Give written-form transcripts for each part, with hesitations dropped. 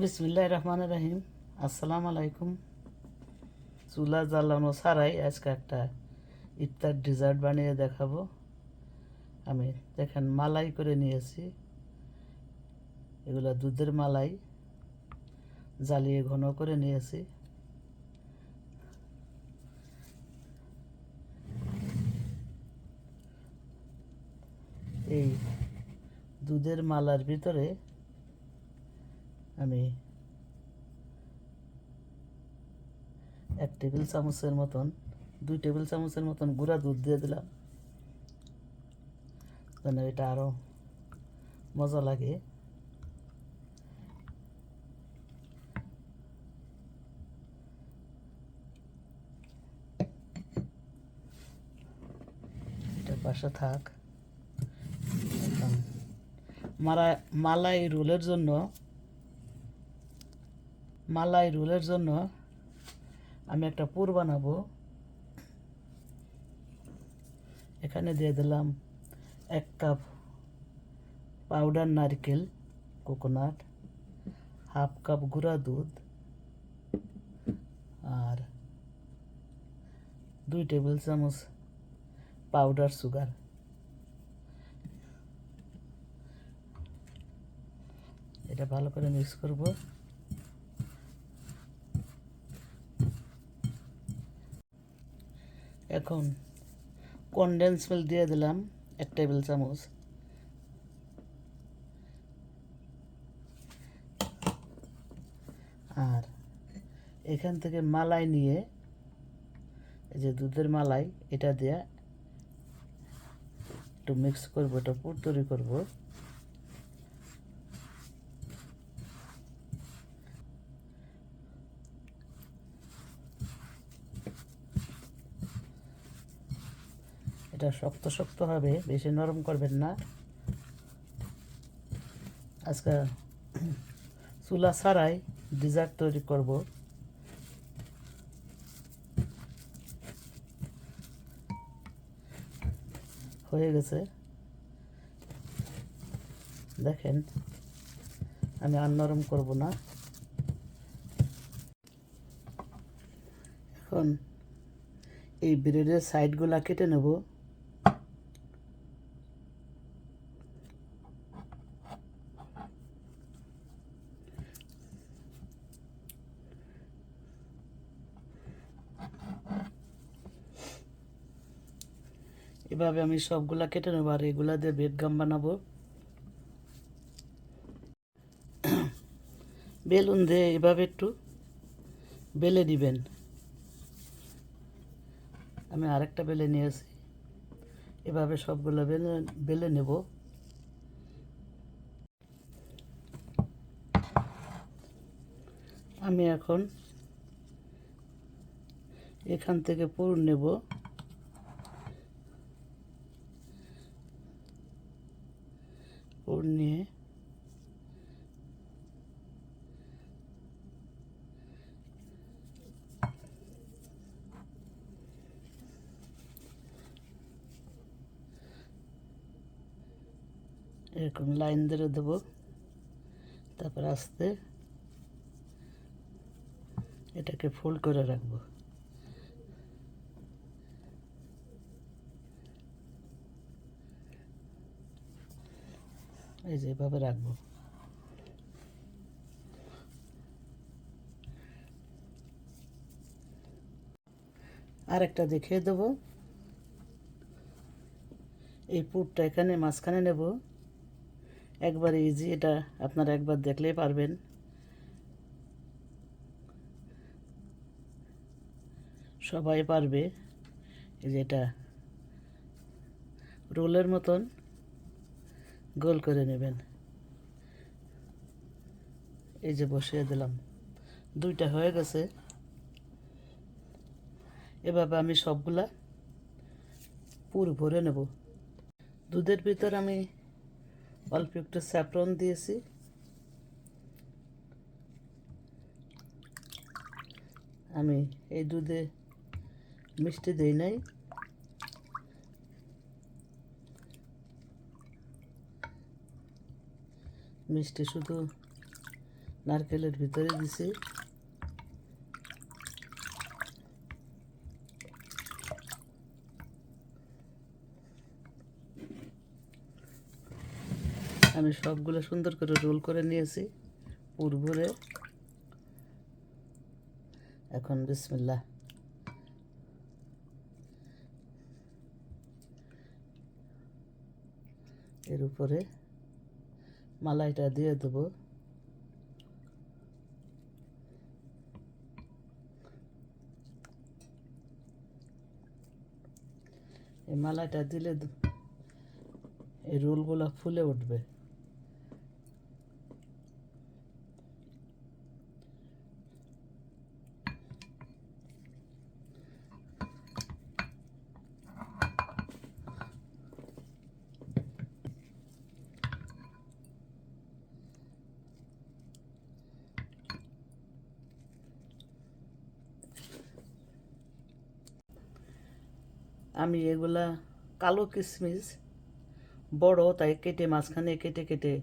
বিসমিল্লাহির রহমানির রহিম। আসসালামু আলাইকুম। চুলা জ্বালানো ছাড়াই আজকে একটা ইফতার ডেজার্ট বানিয়ে দেখাবো। আমি দেখেন মালাই করে নিয়েছি, এগুলো দুধের মালাই জ্বালিয়ে ঘন করে নিয়েছি। এই দুধের মালার ভিতরে আমি 2 টেবিল চামচের মতন গুঁড়া দুধ দিয়ে দিলাম, যেন এটা আরও মজা লাগে। এটা পাশে থাক। এখন মালাই রোলের জন্য আমি একটা পুর বানাবো। এখানে দিয়ে দিলাম 1 কাপ পাউডার নারকেল কোকোনাট, হাফ কাপ গুঁড়া দুধ আর 2 টেবিল চামচ পাউডার সুগার। এটা ভালো করে মিক্স করব। এখন কনডেন্স মিল্ক দিয়ে দিলাম 1 টেবিল চামচ। আর এখান থেকে মালাই নিয়ে, এই যে দুধের মালাই, এটা দিয়ে একটু মিক্স করবো, এটা পুর তৈরি করবো। এটা শক্ত শক্ত হবে, বেশি নরম করবেন না। আজকে চুলা ছাড়াই ডেজার্ট তৈরি করব। হয়ে গেছে, দেখেন। আমি আর নরম করব না। এখন এই ব্রেডের সাইডগুলো কেটে নেব। এভাবে আমি সবগুলা কেটে নেব, আর এগুলা দিয়ে ব্রেড গাম বানাবো। বেলুন দিয়ে এভাবে একটু বেলে দিবেন। আমি আরেকটা বেলে নিয়েছি, এভাবে সবগুলো বেলে নেব। আমি এখন এখান থেকে পুর নেব। পুর নিয়ে এরকম লাইন ধরে দেবো, তারপর আস্তে এটাকে ফোল্ড করে রাখবো। এই যে এভাবে রাখবো। আর একটা দেখিয়ে দেবো। এই পুরটা এখানে মাঝখানে নেব, একবার ইজি। এটা আপনারা একবার দেখলেই পারবেন। সবাই পারবে। এই যে এটা রোলের মতন গোল করে নেবেন। এই যে বসিয়ে দিলাম, 2টা হয়ে গেছে। এভাবে আমি সবগুলা পুর ভরে নেব। দুধের ভিতর আমি অল্প একটু স্যাফরন দিয়েছি। আমি এই দুধে মিষ্টি দেই নাই। মিষ্টি শুধু নারকেলের ভিতরে দিছি। আমি সবগুলো সুন্দর করে রোল করে নিয়েছি পুর ভরে। এখন বিসমিল্লাহ, এর উপরে মালাইটা দিয়ে দেবো। এই মালাইটা দিলে এই রোলগুলো ফুলে উঠবে। আমি এগুলা কালো কিশমিশ বড়, তাই কেটে মাঝখানে কেটে কেটে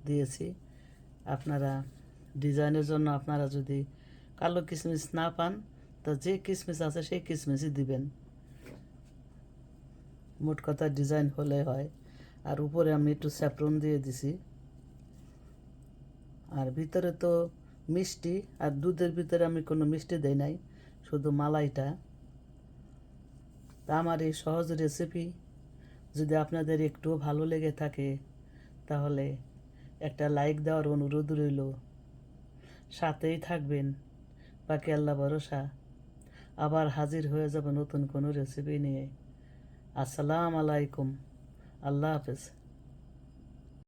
দিয়েছি। আপনারা ডিজাইনের জন্য আপনারা যদি কালো কিশমিশ না পান, তো যে কিশমিশ আছে সেই কিশমিশই দিবেন। মোট কথা ডিজাইন হলে হয়। আর উপরে আমি একটু স্যাফরন দিয়ে দিছি। আর ভিতরে তো মিষ্টি, আর দুধের ভিতরে আমি কোনো মিষ্টি দেই নাই, শুধু মালাইটা। তা আমার এই সহজ রেসিপি যদি আপনাদের একটু ভালো লেগে থাকে, তাহলে একটা লাইক দেওয়ার অনুরোধ রইল। সাথেই থাকবেন, বাকি আল্লাহ ভরসা। আবার হাজির হয়ে যাব নতুন কোনো রেসিপি নিয়ে। আসসালামু আলাইকুম, আল্লাহ হাফেজ।